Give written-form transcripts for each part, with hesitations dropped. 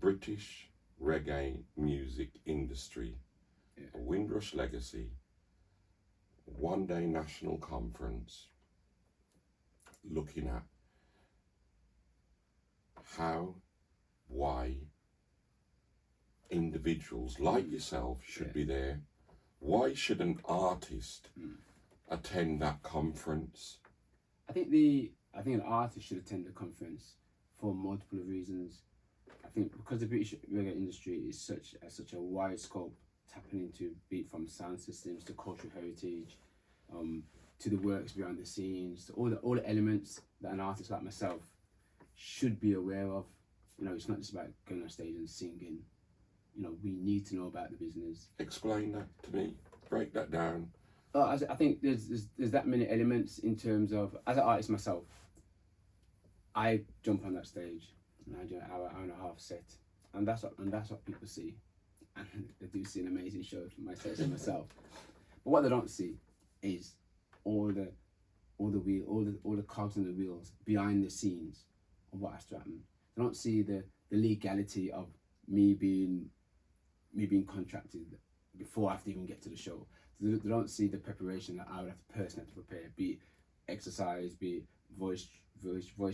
British Reggae music industry, a Windrush Legacy, one-day national conference, looking at how, why individuals like yourself should be there. Why should an artist attend that conference? I think an artist should attend the conference for multiple reasons. I think because the British reggae industry is such a wide scope, tapping into beat from sound systems to cultural heritage, to the works behind the scenes, to all the elements that an artist like myself should be aware of. You know, it's not just about going on stage and singing. You know, we need to know about the business. Explain that to me. Break that down. I think there's that many elements in terms of, as an artist myself, I jump on that stage and I do an hour and a half set, and that's what people see, and they do see an amazing show from myself. But what they don't see is all the cogs and the wheels behind the scenes of what has to happen. They don't see the legality of me being contracted before I have to even get to the show. They don't see the preparation that I would have to personally have to prepare, be it exercise, be it voice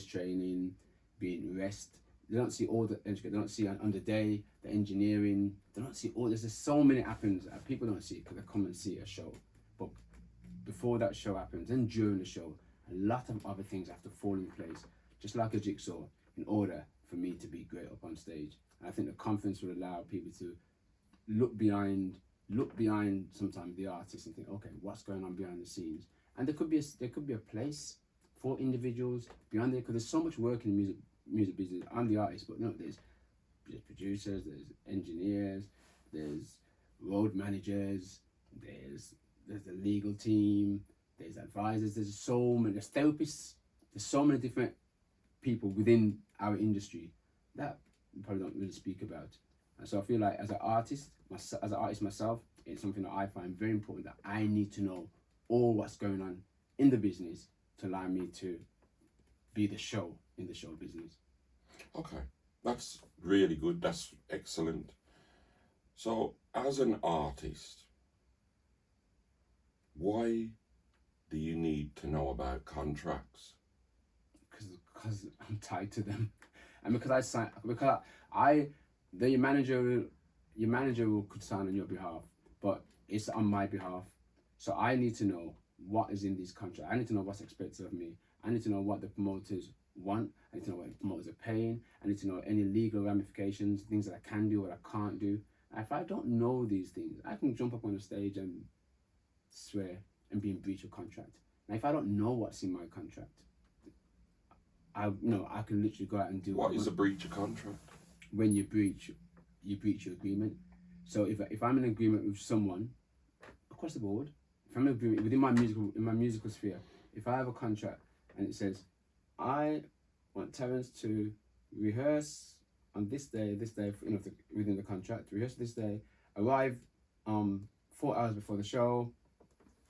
training, be it rest. They don't see all the intricate. They don't see on the day the engineering. They don't see all. There's just so many happens that people don't see because they come and see a show. But before that show happens and during the show, a lot of other things have to fall in place, just like a jigsaw, in order for me to be great up on stage. And I think the conference will allow people to look behind sometimes the artist and think, okay, what's going on behind the scenes? And there could be a place for individuals behind there, because there's so much work in the music business. I'm the artist, but no, there's producers, there's engineers, there's road managers, there's the legal team, there's advisors, there's therapists, there's so many different people within our industry that we probably don't really speak about. And so I feel like as an artist myself, it's something that I find very important, that I need to know all what's going on in the business to allow me to be the show in the show business. Okay, that's really good. That's excellent. So, as an artist, why do you need to know about contracts? Because I'm tied to them, and because your manager could sign on your behalf, but it's on my behalf. So I need to know what is in these contracts. I need to know what's expected of me. I need to know what the promoters want. I need to know what the promoters are paying. I need to know any legal ramifications, things that I can do, what I can't do. And if I don't know these things, I can jump up on the stage and swear and be in breach of contract. Now, if I don't know what's in my contract, I can literally go out and do what is a breach of contract? When you breach your agreement. So if I'm in agreement with someone across the board, if I'm in agreement within my musical sphere, if I have a contract and it says, I want Terence to rehearse on this day, within the contract, rehearse this day, arrive 4 hours before the show,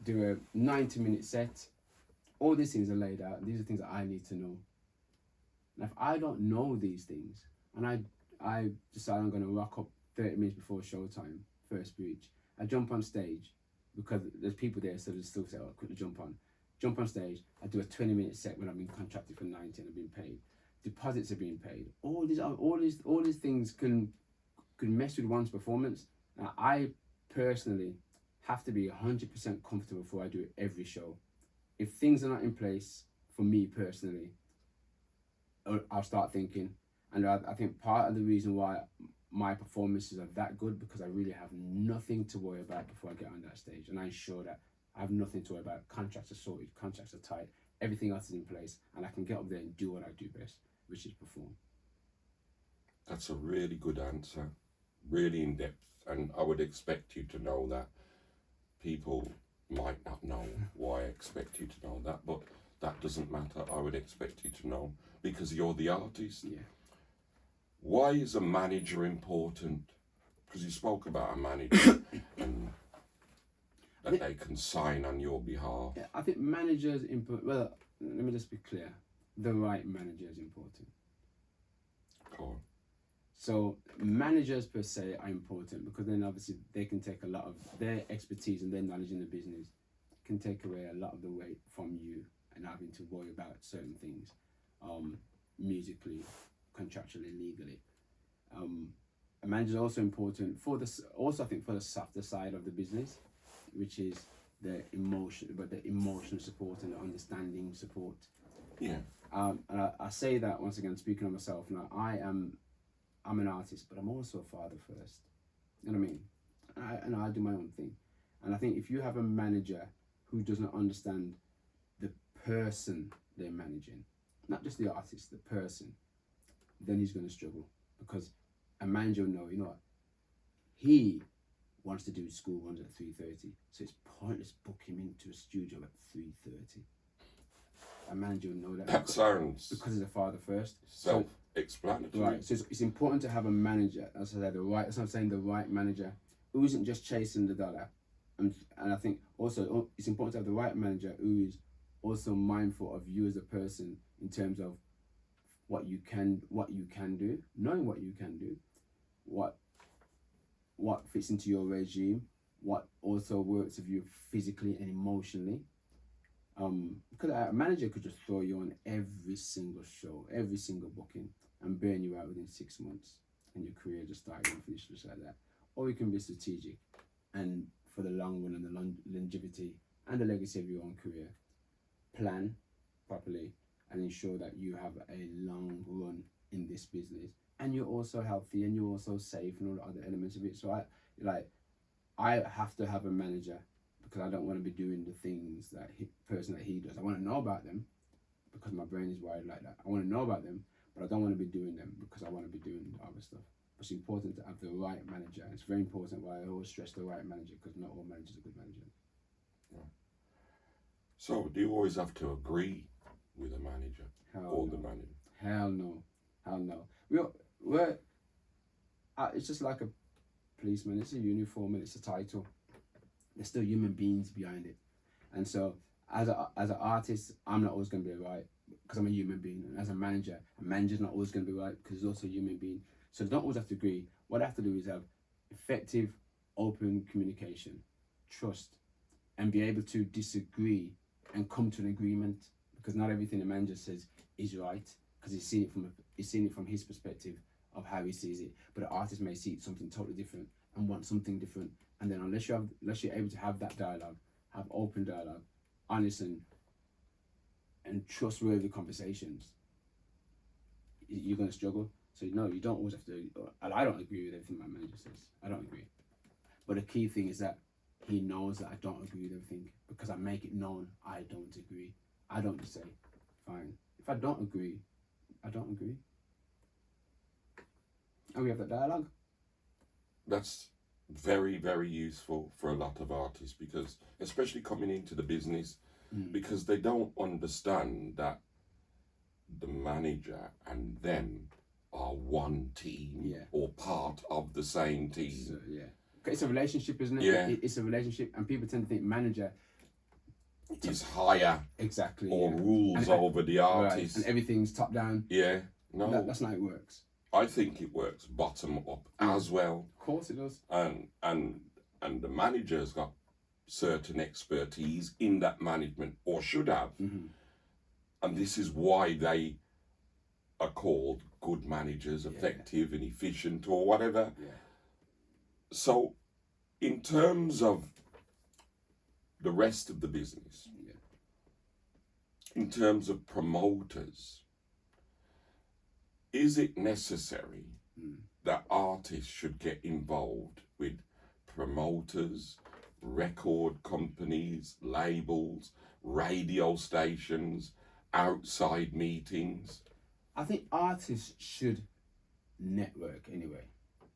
do a 90-minute set. All these things are laid out. These are things that I need to know. Now, if I don't know these things, and I decide I'm going to rock up 30 minutes before showtime, first breach, I jump on stage because there's people there, so they still say, oh, quickly jump on stage. I do a 20-minute set when I've been contracted for 90 and I've been paid. Deposits are being paid. All these things can mess with one's performance. Now, I personally have to be 100% comfortable before I do every show. If things are not in place for me personally, I'll start thinking. And I think part of the reason why my performances are that good, because I really have nothing to worry about before I get on that stage, and I ensure that I have nothing to worry about. Contracts are sorted, contracts are tight, everything else is in place, and I can get up there and do what I do best, which is perform. That's a really good answer, really in depth, and I would expect you to know that. People might not know why I expect you to know that, but that doesn't matter. I would expect you to know because you're the artist. Yeah. Why is a manager important? Because you spoke about a manager and that they can sign on your behalf. Yeah, I think managers important. Well, let me just be clear. The right manager is important. Cool. So managers per se are important because then obviously they can take a lot of their expertise and their knowledge in the business can take away a lot of the weight from you and having to worry about certain things, musically, contractually, legally. A manager is also important for this. Also, I think for the softer side of the business, which is the emotional support and the understanding support. Yeah. And I say that once again, speaking of myself. Now, I'm an artist, but I'm also a father first. You know what I mean? I do my own thing, and I think if you have a manager who doesn't understand the person they're managing, not just the artist, the person, then he's going to struggle because a manager will know, you know what, he wants to do school runs at 3:30, so it's pointless book him into a studio at 3:30. A manager will know that That sounds because he's a father first. self-explanatory. Right, so it's important to have a manager, as I said, that's what I'm saying, the right manager who isn't just chasing the dollar. And I think also it's important to have the right manager who is also mindful of you as a person in terms of what you can do, knowing what you can do, what fits into your regime, what also works with you physically and emotionally. Because a manager could just throw you on every single show, every single booking, and burn you out within 6 months, and your career just started and finished just like that. Or you can be strategic, and for the long run and the longevity and the legacy of your own career, plan properly and ensure that you have a long run in this business, and you're also healthy and you're also safe and all the other elements of it. So I have to have a manager because I don't want to be doing the things that person that he does. I want to know about them because my brain is wired like that. I want to know about them, but I don't want to be doing them because I want to be doing other stuff. It's important to have the right manager. It's very important why I always stress the right manager, because not all managers are good managers. Yeah. So do you always have to agree with a manager the manager? Hell no. It's just like a policeman. It's a uniform and it's a title. There's still human beings behind it. And so as an artist, I'm not always going to be right because I'm a human being. And as a manager's not always going to be right because he's also a human being. So they don't always have to agree. What I have to do is have effective, open communication, trust, and be able to disagree and come to an agreement, because not everything a manager says is right, because he's seen it from his perspective of how he sees it. But an artist may see it something totally different and want something different. And then unless you're able to have that dialogue, have open dialogue, honest and trustworthy conversations, you're going to struggle. So no, you don't always have to. I don't agree with everything my manager says. I don't agree. But the key thing is that he knows that I don't agree with everything, because I make it known I don't agree. I don't just say, fine. If I don't agree, I don't agree. And we have that dialogue. That's very, very useful for a lot of artists, because especially coming into the business, because they don't understand that the manager and them are one team or part of the same team. So, it's a relationship, isn't it? Yeah. It's a relationship, and people tend to think manager is higher, exactly, or rules over the artist, right, and everything's top down. Yeah, no, that's not how it works. I think it works bottom up as well. Of course it does. And the manager's got certain expertise in that management, or should have. And this is why they are called good managers, effective and efficient, or whatever. So in terms of the rest of the business, in terms of promoters, is it necessary that artists should get involved with promoters, record companies, labels, radio stations, outside meetings? I think artists should network anyway.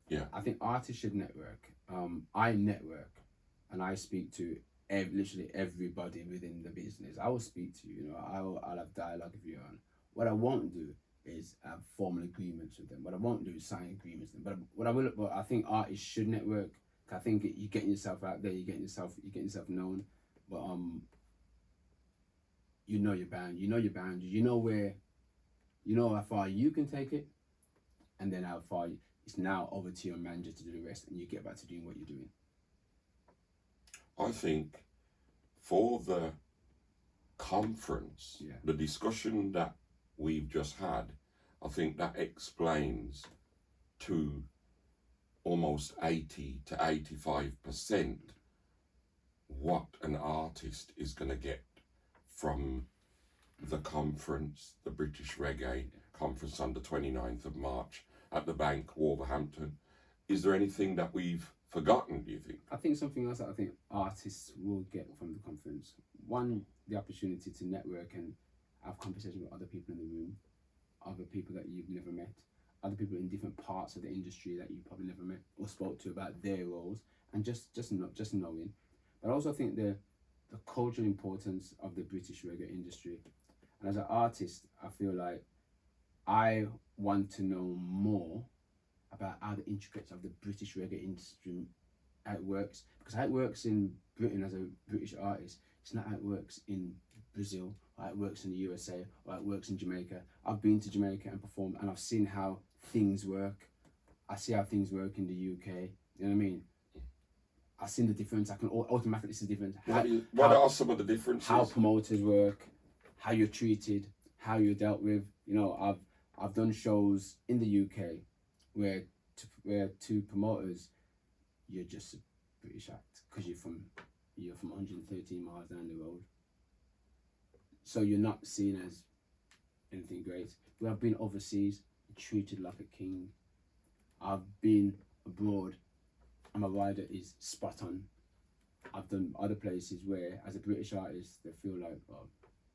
Yeah. I think artists should network. I network and I speak to literally everybody within the business. I will speak to you, I'll have dialogue with you on. What I won't do is have formal agreements with them. What I won't do is sign agreements with them. But I think artists should network. I think you're getting yourself out there, you're getting yourself known. But you know your boundaries, you know how far you can take it, and then how far It's now over to your manager to do the rest, and you get back to doing what you're doing. I think for the conference, Yeah. the discussion that we've just had, I think that explains to almost 80 to 85% what an artist is going to get from the conference, the British Reggae Conference on the 29th of March at the Bank, Wolverhampton. Is there anything that we've forgotten, do you think? I think something else that I think artists will get from the conference. One, the opportunity to network and have conversation with other people in the room, other people that you've never met, other people in different parts of the industry that you probably never met or spoke to about their roles, and just knowing. But I also think the cultural importance of the British reggae industry. And as an artist, I feel like I want to know more about how the intricacies of the British reggae industry, how it works. Because how it works in Britain as a British artist, it's not how it works in Brazil, or how it works in the USA, or how it works in Jamaica. I've been to Jamaica and performed, and I've seen how things work. I see how things work in the UK. You know what I mean? I've seen the difference. I can automatically see the difference. What are some of the differences? How promoters work, how you're treated, how you're dealt with. You know, I've done shows in the UK where to promoters, you're just a British act because you're from 113 miles down the road. So you're not seen as anything great. Where I've been overseas, treated like a king. I've been abroad, and my rider is spot on. I've done other places where, as a British artist, they feel like, oh,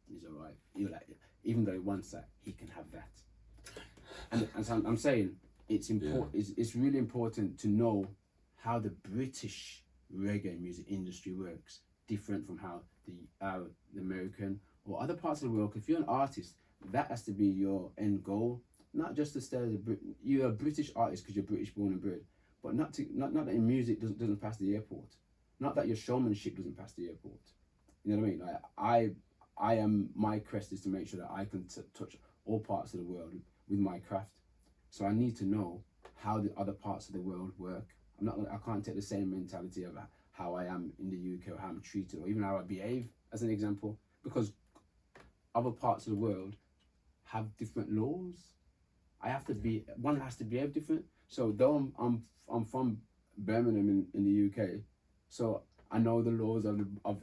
he's alright. You're like, even though he wants that, he can have that. And so I'm saying it's important. Yeah. It's really important to know how the British reggae music industry works, different from how the American or other parts of the world. If you're an artist, that has to be your end goal. Not just to stay as you're a British artist because you're British born and bred, but not that your music doesn't pass the airport, not that your showmanship doesn't pass the airport. You know what I mean? Like I am, my quest is to make sure that I can touch all parts of the world with my craft. So I need to know how the other parts of the world work. I can't take the same mentality of how I am in the UK or how I'm treated or even how I behave as an example, because other parts of the world have different laws. One has to behave different. So though I'm from Birmingham in the UK, so I know the laws of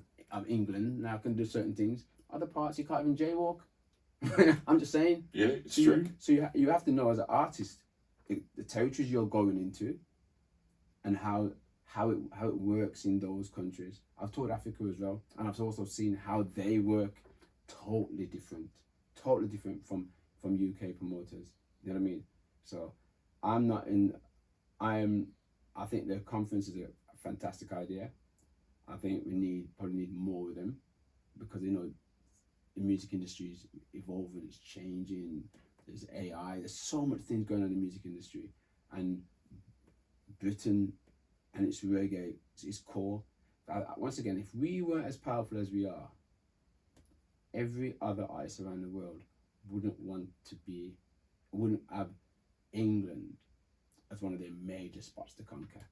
England and I can do certain things. Other parts you can't even jaywalk. I'm just saying. Yeah, it's true. So you have to know as an artist the territories you're going into and how it works in those countries. I've toured Africa as well, and I've also seen how they work totally different from UK promoters. You know what I mean? So I think the conference is a fantastic idea. I think we probably need more of them, because you know the music industry is evolving, it's changing. There's AI. There's so much things going on in the music industry, and Britain and its reggae is core. Once again, if we weren't as powerful as we are, every other artist around the world wouldn't have England as one of their major spots to conquer.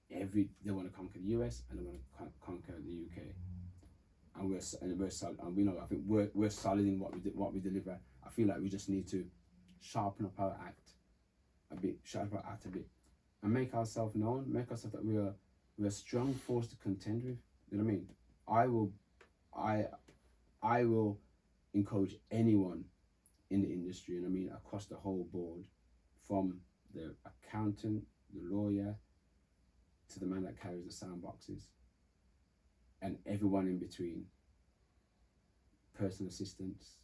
They want to conquer the US and they want to conquer the UK, and we're solid. And we know, I think we're solid in what we deliver. I feel like we just need to sharpen up our act a bit, and make ourselves known, make ourselves that we're a strong force to contend with. You know what I mean? I will encourage anyone in the industry, and I mean across the whole board, from the accountant, the lawyer, to the man that carries the sound boxes, and everyone in between, personal assistants,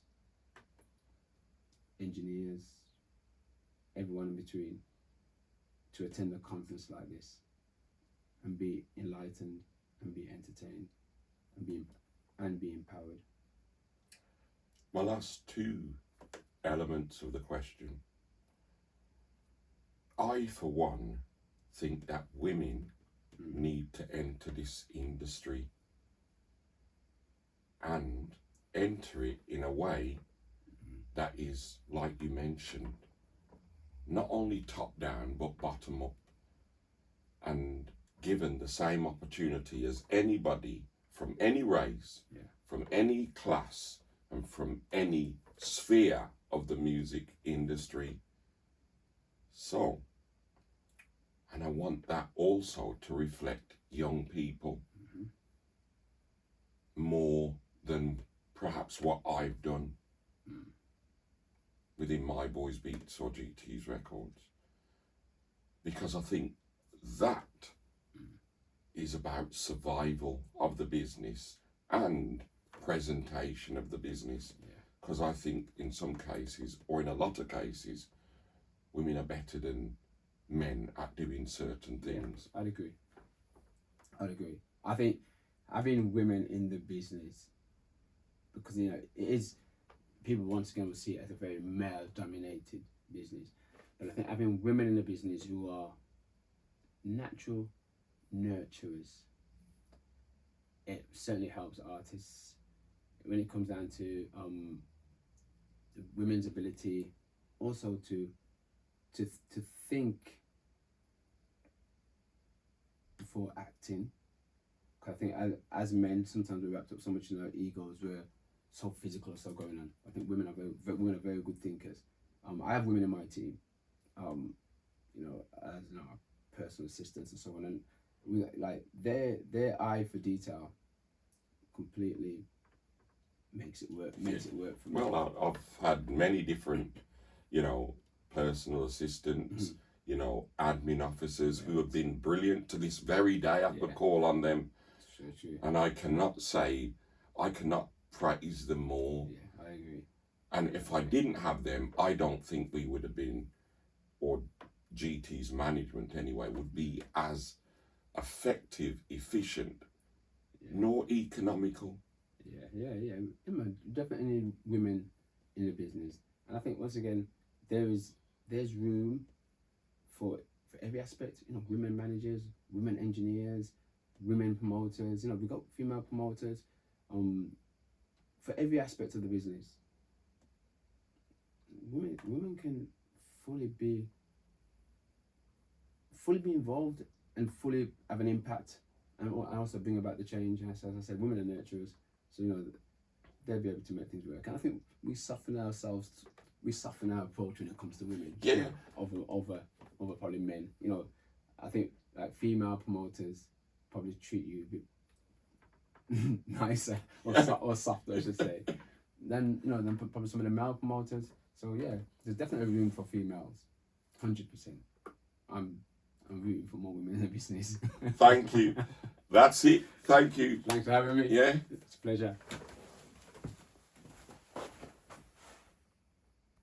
engineers, everyone in between, to attend a conference like this and be enlightened and be entertained and be empowered. My last two elements of the question. I, for one, think that women need to enter this industry and enter it in a way that is, like you mentioned, not only top down but bottom up, and given the same opportunity as anybody from any race, from any class, and from any sphere of the music industry. So, and I want that also to reflect young people more than perhaps what I've done within My Boys Beats or GT's records. Because I think that is about survival of the business and presentation of the business. Because I think in some cases, or in a lot of cases, women are better than men at doing certain things. I'd agree. I think having women in the business, because it is, people once again will see it as a very male dominated business, but I think having women in the business who are natural nurturers, it certainly helps artists when it comes down to the women's ability also to think before acting. I think as men, sometimes we're wrapped up so much in our egos, we're so physical or so going on. I think women are very good thinkers. I have women in my team, as personal assistants and so on, and we, like their eye for detail completely makes it work for me. Well, I've had many different, personal assistants, admin officers who have been brilliant to this very day. I could call on them. True. And I cannot praise them more. Yeah, I agree. And if I didn't have them, I don't think we would have been, or GT's management anyway, would be as effective, efficient, nor economical. Yeah. Definitely need women in the business. And I think once again, there's room for every aspect. Women managers, women engineers, women promoters. We've got female promoters. For every aspect of the business, women can fully be involved and fully have an impact, and also bring about the change. And as I said, women are nurturers, so they'll be able to make things work. And I think we soften our approach when it comes to women. Yeah. Over probably men. I think like female promoters probably treat you a bit nicer or softer, I should say, than probably some of the male promoters. So yeah, there's definitely room for females, 100%. I'm rooting for more women in the business. Thank you. That's it. Thank you. Thanks for having me. Yeah. It's a pleasure.